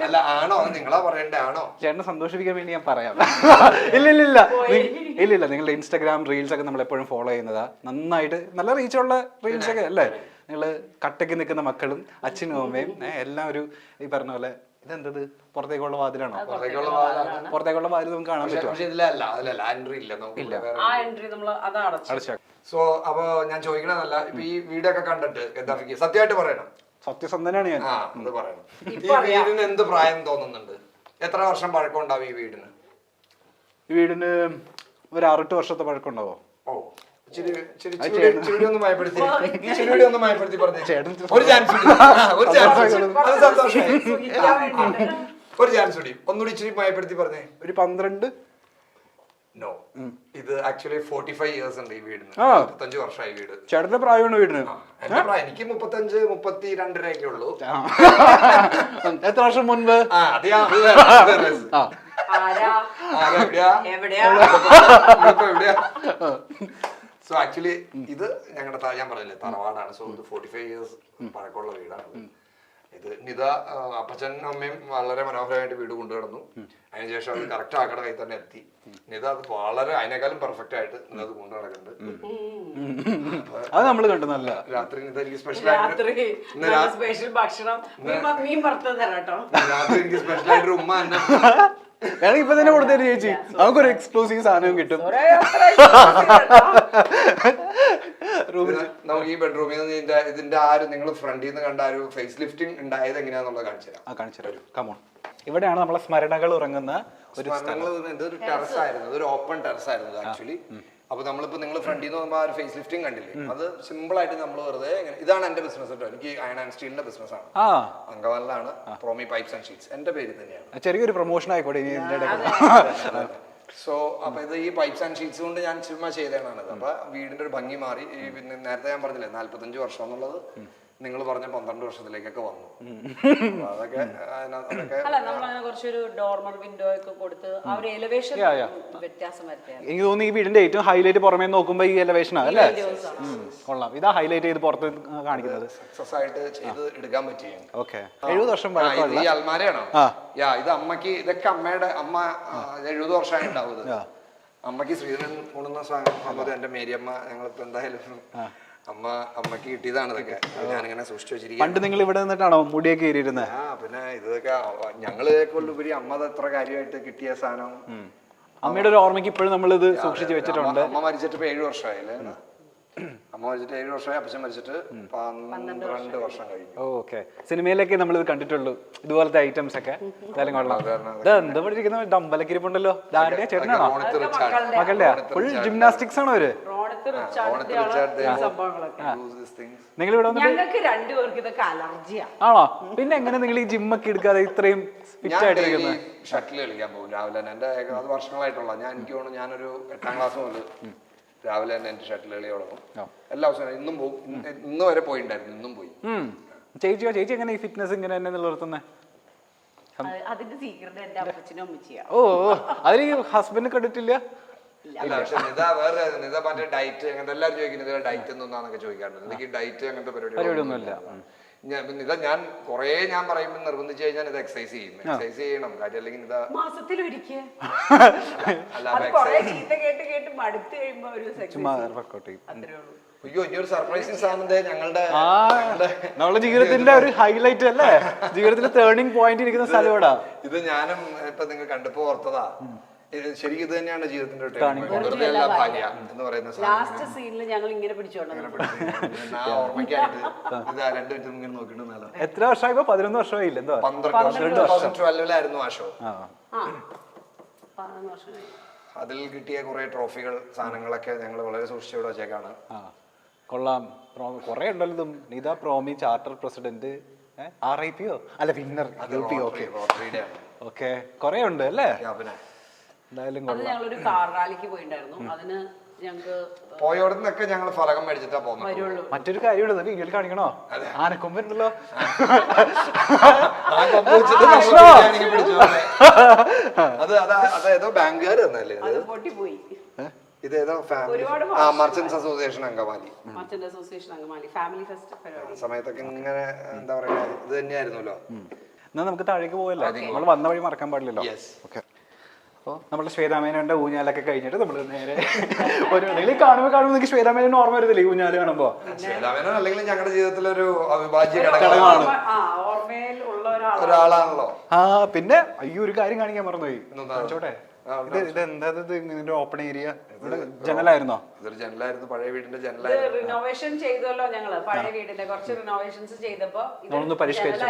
അല്ല ആണോ നിങ്ങളാ പറയണ്ടേ ആണോ? ചേട്ടനെ സന്തോഷിപ്പിക്കാൻ വേണ്ടി ഞാൻ പറയാം. ഇല്ല നിങ്ങളുടെ ഇൻസ്റ്റാഗ്രാം റീൽസ് ഒക്കെ നമ്മൾ എപ്പോഴും ഫോളോ ചെയ്യുന്നതാ. നന്നായിട്ട് നല്ല റീച്ചുള്ള റീൽസ് ഒക്കെ അല്ലേ? നിങ്ങള് കട്ടയ്ക്ക് നിൽക്കുന്ന മക്കളും അച്ഛനും അമ്മയും എല്ലാം ഒരു ഈ പറഞ്ഞ പോലെ ഇതെന്തത് പുറത്തേക്കുള്ള വാതിലാണോ? പുറത്തേക്കുള്ള വാതിൽ നമുക്ക് കാണാൻ പറ്റും. സോ അപ്പൊ ഞാൻ ചോദിക്കണതല്ല, ഇപ്പൊ ഈ വീടൊക്കെ കണ്ടിട്ട് ഗദ്ദാഫിക്ക് സത്യമായിട്ട് പറയണം, സത്യസന്ധനാണ് ഞാൻ. അത് പറയണം. ഈ വീടിന് എന്ത് പ്രായം തോന്നുന്നുണ്ട്? എത്ര വർഷം പഴക്കം ഉണ്ടാവും ഈ വീടിന്? ഈ വീടിന് ഒരു 6-8 വർഷത്തെ പഴക്കം ഉണ്ടാവോ? ഓ ഒന്ന് മയപ്പെടുത്തി പറഞ്ഞു. ഒരു ചാൻസ് കൂടി ഒന്നുകൂടി ഇച്ചിരി മയപ്പെടുത്തി പറഞ്ഞേ. ഒരു 12. നോ, ഇത് ആക്ച്വലി 45 ഇയേഴ്സ് ഉണ്ട് ഈ വീടിന്. 35 വർഷമായി വീട്. ചേട്ടന്റെ പ്രായമാണ് വീടിന്? എന്റെ പ്രായം എനിക്ക് 35-32 ഉള്ളൂ. എത്ര വർഷം മുൻപ്? സോ ആക്ച്വലി ഇത് ഞങ്ങളുടെ ഞാൻ പറഞ്ഞില്ലേ തറവാടാണ്. സോ ഇത് 45 ഇയേഴ്സ് പഴക്കമുള്ള വീടാണ്. ഇത് നിത അപ്പച്ചനും അമ്മയും വളരെ മനോഹരമായിട്ട് വീട് കൊണ്ടുകിടന്നു. അതിനുശേഷം അത് കറക്റ്റ് ആക്കട കൈ തന്നെ എത്തി. നിത അത് വളരെ അതിനേക്കാളും പെർഫെക്റ്റ് ആയിട്ട് അത് കൊണ്ടു നടക്കുന്നുണ്ട്. അത് നമ്മൾ കണ്ടു. നല്ല രാത്രി നിത എനിക്ക് സ്പെഷ്യൽ ഭക്ഷണം രാത്രി എനിക്ക് സ്പെഷ്യൽ ആയിട്ടൊരു ഉമ്മ തന്നെ ഇപ്പൊ തന്നെ കൊടുത്തേര് ചേച്ചി, നമുക്കൊരു എക്സ്ക്ലൂസീവ് സാധനവും കിട്ടും. നമുക്ക് ഈ ബെഡ്റൂമിൽ നിന്ന് ഇതിന്റെ നിങ്ങൾ ഫ്രണ്ടിൽ നിന്ന് കണ്ട ഒരു ഫേസ് ലിഫ്റ്റിംഗ് ഉണ്ടായത് എങ്ങനെയാന്നുള്ളത് കാണിച്ചു തരാം. കമോൺ. ഇവിടെയാണ് നമ്മളെ സ്മരണകൾ ഉറങ്ങുന്ന ഒരു ഇതൊരു ടെറസ് ആയിരുന്നു, ഇതൊരു ഓപ്പൺ ടെറസ് ആയിരുന്നു ആക്ച്വലി. അപ്പൊ നമ്മളിപ്പോ നിങ്ങൾ ഫ്രണ്ടിൽ നിന്ന് നോക്കുമ്പോൾ ആ ഒരു ഫേസ് ലിഫ്റ്റിംഗ് കണ്ടില്ലേ, അത് സിമ്പിൾ ആയിട്ട് നമ്മൾ വെറുതെ ഇതാണ് എന്റെ ബിസിനസ് കേട്ടോ. എനിക്ക് അയൺ ആൻഡ് സ്റ്റീലിന്റെ ബിസിനസ് ആണ്. അങ്കമാലിലാണ് പ്രോമി പൈപ്സ് ആൻഡ് ഷീറ്റ്സ്. എന്റെ പേര് തന്നെയാണ്. ചെറിയൊരു പ്രൊമോഷൻ ആയിക്കോട്ടെ. സോ അപ്പൊ ഇത് ഈ പൈപ്സ് ആൻഡ് ഷീറ്റ്സ് കൊണ്ട് ഞാൻ ചുമ്മാ ചെയ്തതാണ്. അപ്പൊ വീടിന്റെ ഒരു ഭംഗി മാറി. പിന്നെ നേരത്തെ ഞാൻ പറഞ്ഞില്ലേ 45 വർഷം എന്നുള്ളത് നിങ്ങൾ പറഞ്ഞ 12 വർഷത്തിലേക്കൊക്കെ വന്നു. അതൊക്കെ കുറച്ചൊരു ഡോർമർ വിൻഡോ ഒക്കെ കൊടുത്ത് ആ ഒരു എലിവേഷൻ വ്യത്യാസം വരുത്തിയാണ്. എനിക്ക് തോന്നുന്നു ഈ വീടിന്റെ ഏറ്റവും ഹൈലൈറ്റ് പുറമേ നോക്കുമ്പോ ഈ എലിവേഷൻ ആണ് അല്ലേ? കൊള്ളാം. ഇതാ ഹൈലൈറ്റ് ചെയ്ത് പുറത്ത് കാണിക്കുന്നത്. സക്സസ് ആയിട്ട് ചെയ്ത് എടുക്കാൻ പറ്റി. ഓക്കെ. 70 വർഷം ഈ അൽമാരയാണോ? ഇത് അമ്മക്ക്, ഇതൊക്കെ അമ്മയുടെ അമ്മ 70 വർഷമായി ഉണ്ടാവുന്നത്. അമ്മക്ക് ശ്രീധരൻ കൊണ്ടുവന്ന സാധനം എന്റെ മേരിയമ്മ ഞങ്ങളിപ്പോ എന്തായാലും അമ്മക്ക് കിട്ടിയതാണ്. ഇതൊക്കെ ഞാനിങ്ങനെ സൂക്ഷിച്ചു വെച്ചിരിക്കും. പണ്ട് നിങ്ങൾ ഇവിടെ നിന്നിട്ടാണോ മുടിയൊക്കെ ഏറിയിരുന്നത്? പിന്നെ ഇതൊക്കെ ഞങ്ങളെക്കൊണ്ടുപരി അമ്മ അത്ര കാര്യമായിട്ട് കിട്ടിയ സാധനം. അമ്മയുടെ ഒരു ഓർമ്മയ്ക്ക് ഇപ്പോഴും നമ്മൾ ഇത് സൂക്ഷിച്ചു വെച്ചിട്ടുണ്ട്. അമ്മ മരിച്ചിട്ട് ഇപ്പൊ 7 വർഷമായില്ലേ? അമ്മ മരിച്ചിട്ട് 7 വർഷമായി. അപ്പച്ചൻ മരിച്ചിട്ട് 12 വർഷം കഴിഞ്ഞു. ഓക്കെ. സിനിമയിലൊക്കെ നമ്മൾ ഇത് കണ്ടിട്ടുള്ളൂ ഇതുപോലത്തെ ഐറ്റംസ് ഒക്കെ. എന്തായാലും കൊള്ളാം. എന്താ പഠിച്ചിരിക്കുന്നത്? അമ്പലക്കിരിപ്പുണ്ടല്ലോ. ചേട്ടനാണോ? മക്കളുടെ ഫുൾ ജിംനാസ്റ്റിക്സ് ആണോ അവര്? നിങ്ങൾ ഇവിടെ ആണോ? പിന്നെ എങ്ങനെ നിങ്ങൾ ഈ ജിമ്മൊക്കെ എടുക്കാതെ ഇത്രയും ഫിറ്റ് ആയിട്ടിരിക്കുന്നത്? ഷട്ടിൽ കളിക്കാൻ പോകും രാവിലെ തന്നെ. എന്റെ അത് വർഷങ്ങളായിട്ടുള്ള എനിക്ക് തോന്നുന്നു ഞാനൊരു 8ാം ക്ലാസ് മുതൽ രാവിലെ തന്നെ എന്റെ ഷട്ടിൽ കളി തുടങ്ങും. എല്ലാ ദിവസവും ഇന്നും പോകും. ഇന്ന് വരെ പോയിണ്ടായിരുന്നു. ഇന്നും പോയി. ചേച്ചി എങ്ങനെ ഈ ഫിറ്റ്നസ് ഇങ്ങനെ തന്നെ നിലനിർത്തുന്നത്? അതിന്റെ സീക്രട്ട് എന്റെ അപ്പച്ചനും അമ്മച്ചിയാ. ഓ, അതിന് ഹസ്ബൻഡ് കണ്ടിട്ടില്ല? അല്ല, പക്ഷെ നിത മറ്റേ ഡയറ്റ് അങ്ങനത്തെ എല്ലാവരും ചോദിക്കുന്നത് ഡയറ്റ് എന്താന്നൊക്കെ ചോദിക്കാറുണ്ട്. എനിക്ക് ഡയറ്റ് അങ്ങനത്തെ പരിപാടിയൊന്നുമില്ല. ഞാൻ കൊറേ ഞാൻ പറയുമ്പോൾ നിർബന്ധിച്ചു കഴിഞ്ഞാൽ ഇത് എക്സസൈസ് ചെയ്യും. എക്സസൈസ് ചെയ്യണം കാര്യം, അല്ലെങ്കിൽ ഇതാ മാസത്തിലൊരിക്കൽ അയ്യോ ഇനി ഒരു സർപ്രൈസിങ് സാധനം ഞങ്ങളുടെ ജീവിതത്തിന്റെ ഒരു ഹൈലൈറ്റ് അല്ലേ? ജീവിതത്തിലെ ടേണിംഗ് പോയിന്റ് ഇരിക്കുന്ന സ്ഥലം ഇവിടെ. ഇത് ഞാനും ഇപ്പൊ നിങ്ങൾ കണ്ടപ്പോ ഓർത്തതാ. ശരിക്കും ഇത് തന്നെയാണ് ജീവിതത്തിന്റെ ഭാര്യ എന്ന് പറയുന്ന ലാസ്റ്റ് സീനിൽ ഞങ്ങൾ ഇങ്ങനെ പിടിച്ചോണ്ട് ഓർമ്മയ്ക്കായിട്ട് ഇത് 2 മിനിറ്റ് നോക്കിയിട്ട്. എത്ര വർഷമായി? 11 വർഷമായില്ല? എന്തോ 2012 ആ ഷോ. 11 വർഷം. അതിൽ കിട്ടിയ കുറെ ട്രോഫികൾ സാധനങ്ങളൊക്കെ ഞങ്ങൾ വളരെ സൂക്ഷിച്ചവിടെ വെച്ചേക്കാണ്. കൊള്ളാം. കുറെ ഉണ്ടല്ലോ. നിത പ്രോമി ചാർട്ടർ പ്രസിഡന്റ്, RIPO അല്ല വിന്നർ UP. ഓക്കെ, കുറെ ഉണ്ട് അല്ലേ? ഞങ്ങളൊരു കാർ റാലിക്ക് പോയിണ്ടായിരുന്നു. അതിന് ഞങ്ങൾക്ക് പോയോടന്നൊക്കെ ഞങ്ങൾ ഫലകം മേടിച്ചിട്ടാ പോകുന്നത്. മറ്റൊരു കാര്യമുള്ളത് വീട്ടിൽ കാണിക്കണോ? ആനക്കൊമ്പുണ്ടല്ലോ. അതേതോ ബാങ്കുകാർ തന്നല്ലേ അത് പൊട്ടിപ്പോയി. ഇതേതോ merchants association Angamaly family fest സമയത്തൊക്കെ ഇങ്ങനെ എന്താ പറയാ ഇത് തന്നെയായിരുന്നല്ലോ. എന്നാൽ നമുക്ക് താഴേക്ക് പോകല്ലേ, നമ്മൾ വന്ന വഴി മറക്കാൻ പാടില്ലല്ലോ. യെസ്. ഓക്കെ, അപ്പോൾ നമ്മുടെ ശ്വേതാമേനോന്റെ ഊഞ്ഞാലൊക്കെ കഴിഞ്ഞിട്ട് നമ്മൾ നേരെ ഒരു കാണുമ്പോൾ നിങ്ങൾക്ക് ശ്വേതാമേനോന് ഓർമ്മ വരുന്നില്ല ഈ ഊഞ്ഞാല് കാണുമ്പോൾ? ശ്വേതാമേനോൻ അല്ലെങ്കിൽ ഞങ്ങളുടെ ജീവിതത്തിലെ ഒരു അവിഭാജ്യ ഘടകമാണ്, ഓർമ്മയിൽ ഉള്ള ഒരാളാണല്ലോ. ആ പിന്നെ അയ്യോ ഒരു കാര്യം കാണിക്കാൻ മറന്നുപോയി. കാണിച്ചോട്ടെ, ഇത് എന്താ ഇതിന്റെ ഓപ്പൺ ഏരിയ? ഇവിടെ ജനലായിരുന്നോ? ഇതൊരു ജനലായിരുന്നു, പഴയ വീടിന്റെ ജനലായിരുന്നു. റിനോവേഷൻ ചെയ്തല്ലോ ഞങ്ങള്, പഴയ വീടിന്റെ കുറച്ച് റിനോവേഷൻസ് ചെയ്തപ്പോ നമ്മളൊന്ന് പരിഷ്കരിച്ചു.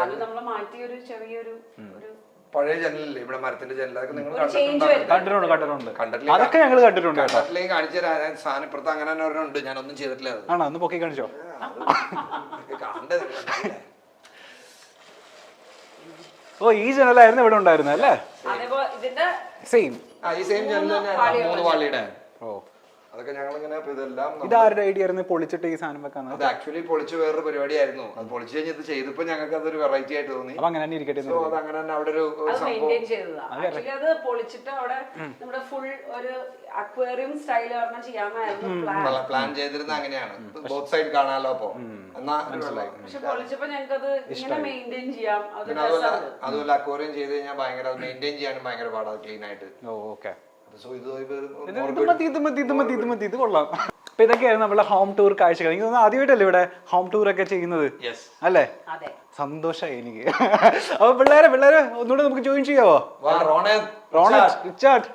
അത് നമ്മൾ മാറ്റി ഒരു ചെറിയൊരു പഴയ ജനലല്ലേ ഇവിടെ മരത്തിന്റെ ജനലൊക്കെ നിങ്ങൾ കണ്ടിട്ടുണ്ട്. അതൊക്കെ ഞങ്ങൾ കണ്ടിട്ടുണ്ട് കേട്ടോ. കാണിച്ചു തരാം. സാധനം ഇപ്പുറത്ത് അങ്ങനെ തന്നെ ഒരെണ്ണമുണ്ട്, ഞാനൊന്നും ചെയ്തിട്ടില്ല. ആണോ? ഒന്ന് പൊക്കി കാണിച്ചോ. ഓ ഈ ജനലായിരുന്നു ഇവിടെ ഉണ്ടായിരുന്നത് അല്ലേ? സെയിം ഈ സെയിം ജനൽ തന്നെ 3 പാളിയുടെ. ഓ അതൊക്കെ ഞങ്ങളിങ്ങനെ ഇതെല്ലാം ഇതാരുടെ ഐഡിയ ആയിരുന്നു പൊളിച്ചിട്ട് ഈ സാധനം വെക്കാൻ? അത് ആക്ച്വലി പൊളിച്ച് വേറൊരു പരിപാടിയായിരുന്നു. അത് പൊളിച്ച് കഴിഞ്ഞ് ഇത് ചെയ്തപ്പോ ഞങ്ങൾക്ക് അതൊരു വെറൈറ്റി ആയിട്ട് തോന്നി. അപ്പൊ അങ്ങനെ തന്നെ ഇരിക്കട്ടെ. സോ അത് അങ്ങനെ തന്നെ അവിടെ ഒരു മെയിൻറ്റെയിൻ ചെയ്തതാ. ആക്ച്വലി അത് പൊളിച്ചിട്ട് അവിടെ നമ്മുടെ ഫുൾ ഒരു അക്വേറിയം സ്റ്റൈൽ പറഞ്ഞാൽ ചെയ്യാനായിരുന്നു പ്ലാൻ ചെയ്തിരുന്നത്. അങ്ങനെയാണ് ബോത്ത് സൈഡ് കാണാലോ. അപ്പൊ എന്നാ പക്ഷെ പൊളിച്ചപ്പോ ഞങ്ങൾക്ക് അത് ഇങ്ങനെ മെയിൻറ്റെയിൻ ചെയ്യാം. അതുപോലെ അക്വേറിയം ചെയ്ത് കഴിഞ്ഞാൽ ഭയങ്കര മെയിൻറ്റെയിൻ ചെയ്യാനും ഭയങ്കര പാടാ ക്ലീൻ ആയിട്ട്. ഓക്കെ, ഇത് ഇത് കൊള്ളാം. അപ്പൊ ഇതൊക്കെയായിരുന്നു നമ്മുടെ ഹോം ടൂർ കാഴ്ചകൾ. എനിക്ക് തോന്നുന്നു ആദ്യമായിട്ടല്ലേ ഇവിടെ ഹോം ടൂർ ഒക്കെ ചെയ്യുന്നത് അല്ലേ? സന്തോഷമായി എനിക്ക്. അപ്പൊ പിള്ളേരെ ഒന്നുകൂടെ നമുക്ക് ജോയിൻ ചെയ്യാവോ? റിച്ചാർഡ്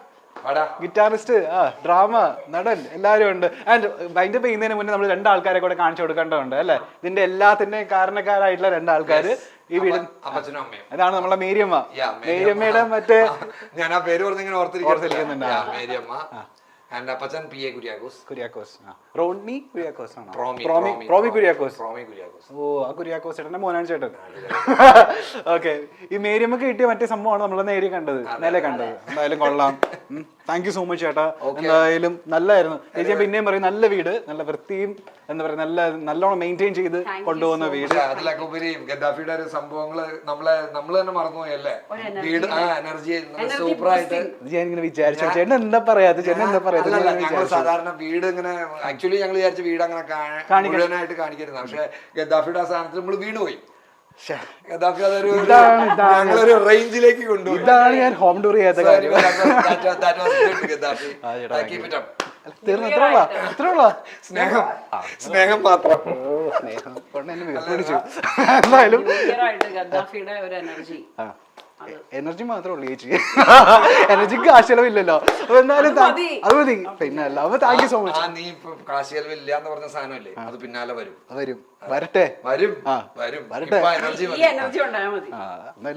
ഗിറ്റാറിസ്റ്റ്, ഡ്രാമ നടൻ എല്ലാവരും ഉണ്ട്. ആൻഡ് വൈൻഡ് അപ്പ് ചെയ്യുന്നതിന് മുന്നേ നമ്മൾ 2 ആൾക്കാരെ കൂടെ കാണിച്ചു കൊടുക്കേണ്ടതുണ്ട് അല്ലെ? ഇതിന്റെ എല്ലാത്തിന്റെയും കാരണക്കാരായിട്ടുള്ള 2 ആൾക്കാര് ഈ വീട്. അതാണ് നമ്മളെ മേരിയമ്മ. മേരിയമ്മയുടെ മറ്റേ ഞാൻ ആ പേര് പറഞ്ഞിങ്ങനെ ഓർത്തിരിക്കുന്നുണ്ട്. Mariyamma and Appachan PA Kuriakose. Roni Kuriakose ആണോ? പ്രോമി കുര്യാക്കോസ്. ഓ ആ കുര്യാക്കോസ് ചേട്ടന്റെ മോനാണ് ചേട്ടൻ. ഓക്കെ, ഈ മേരിയമ്മക്ക് കിട്ടിയ മറ്റേ സംഭവമാണ് നമ്മൾ നേരെ കണ്ടത്. എന്തായാലും കൊള്ളാം. താങ്ക് യു സോ മച്ച് ചേട്ടാ. എന്തായാലും നല്ലായിരുന്നു. ചേച്ചി പിന്നെയും പറയും നല്ല വീട്, നല്ല വൃത്തിയും എന്താ പറയുക നല്ലോണം മെയിൻറ്റെയിൻ ചെയ്ത് കൊണ്ടുപോകുന്ന വീട്. അതിലൊക്കെ ഉപരി ഗദ്ദാഫിയുടെ ഒരു സംഭവങ്ങള് നമ്മൾ തന്നെ മറന്നുപോയല്ലേ? വീട് എനർജി സൂപ്പറായിട്ട് ഞാനിങ്ങനെ വിചാരിച്ചു ചേട്ടൻ എന്താ പറയാ സാധാരണ വീട് ഇങ്ങനെ ആക്ച്വലി ഞങ്ങൾ വിചാരിച്ച വീട് അങ്ങനെ മുഴുവനായിട്ട് കാണിക്കരുത്. പക്ഷെ ഗദ്ദാഫിയുടെ ആ സ്ഥാനത്ത് നമ്മൾ വീണുപോയി. ഗദ്ദാഫി അതൊരു റേഞ്ചിലേക്ക് കൊണ്ടുപോയി. ഇതാണ് ഞാൻ ഹോം ടൂർ ചെയ്യാത്ത കാര്യം. സ്നേഹം മാത്രം. എന്തായാലും എനർജി മാത്രമേ ഉള്ളൂ ചേച്ചി. എനർജിക്ക് കാശിലവില്ലല്ലോ. എന്നാലും അത് മതി. പിന്നെ അല്ല അപ്പൊ താങ്ക് യു സോ മച്ച്. നീ ഇപ്പൊ കാശിലവില്ല എന്ന് പറഞ്ഞ സാധനമല്ലേ, അത് പിന്നാലെ വരും. വരട്ടെ. എന്തായാലും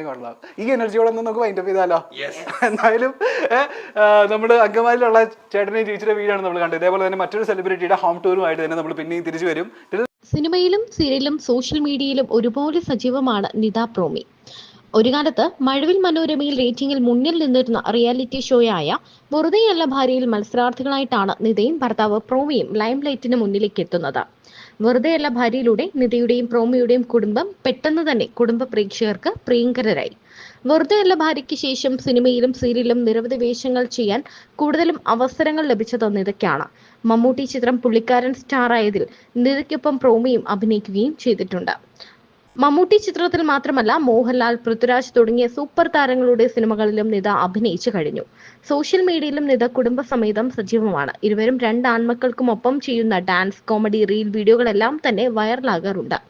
കൊള്ളാം. ഈ എനർജിയോടെ ഒന്ന് നമുക്ക് വൈൻഡപ്പ് ചെയ്താലോ? എന്തായാലും നമ്മുടെ അങ്കമാലിയിലുള്ള ചേട്ടനെയും ചേച്ചിയുടെ വീടാണ് നമ്മൾ കണ്ടത്. ഇതേപോലെ തന്നെ മറ്റൊരു സെലിബ്രിറ്റിയുടെ ഹോം ടൂറുമായിട്ട് തന്നെ നമ്മൾ പിന്നെയും തിരിച്ചു വരും. സിനിമയിലും സീരിയലും സോഷ്യൽ മീഡിയയിലും ഒരുപോലെ സജീവമാണ് നിത പ്രോമി. ഒരു കാലത്ത് മഴവിൽ മനോരമയിൽ റേറ്റിംഗിൽ മുന്നിൽ നിന്നിരുന്ന റിയാലിറ്റി ഷോയായ വെറുതെയല്ല ഭാര്യയിൽ മത്സരാർത്ഥികളായിട്ടാണ് നിതയും ഭർത്താവ് പ്രോമിയും ലൈം ലൈറ്റിന് മുന്നിലേക്ക് എത്തുന്നത്. വെറുതെയല്ല ഭാര്യയിലൂടെ നിതയുടെയും പ്രോമിയുടെയും കുടുംബം പെട്ടെന്ന് തന്നെ കുടുംബ പ്രേക്ഷകർക്ക് പ്രിയങ്കരായി. വെറുതെയല്ല ഭാര്യയ്ക്ക് ശേഷം സിനിമയിലും സീരിയലിലും നിരവധി വേഷങ്ങൾ ചെയ്യാൻ കൂടുതലും അവസരങ്ങൾ ലഭിച്ചത് നിതയ്ക്കാണ്. മമ്മൂട്ടി ചിത്രം പുള്ളിക്കാരൻ സ്റ്റാർ ആയതിൽ നിതയ്ക്കൊപ്പം പ്രോമിയും അഭിനയിക്കുകയും ചെയ്തിട്ടുണ്ട്. മമ്മൂട്ടി ചിത്രത്തിൽ മാത്രമല്ല മോഹൻലാൽ, പൃഥ്വിരാജ് തുടങ്ങിയ സൂപ്പർ താരങ്ങളുടെ സിനിമകളിലും നിത അഭിനയിച്ചു കഴിഞ്ഞു. സോഷ്യൽ മീഡിയയിലും നിത കുടുംബസമേതം സജീവമാണ്. ഇരുവരും 2 ആൺമക്കൾക്കും ഒപ്പം ചെയ്യുന്ന ഡാൻസ്, കോമഡി, റീൽ വീഡിയോകളെല്ലാം തന്നെ വൈറലാകാറുണ്ട്.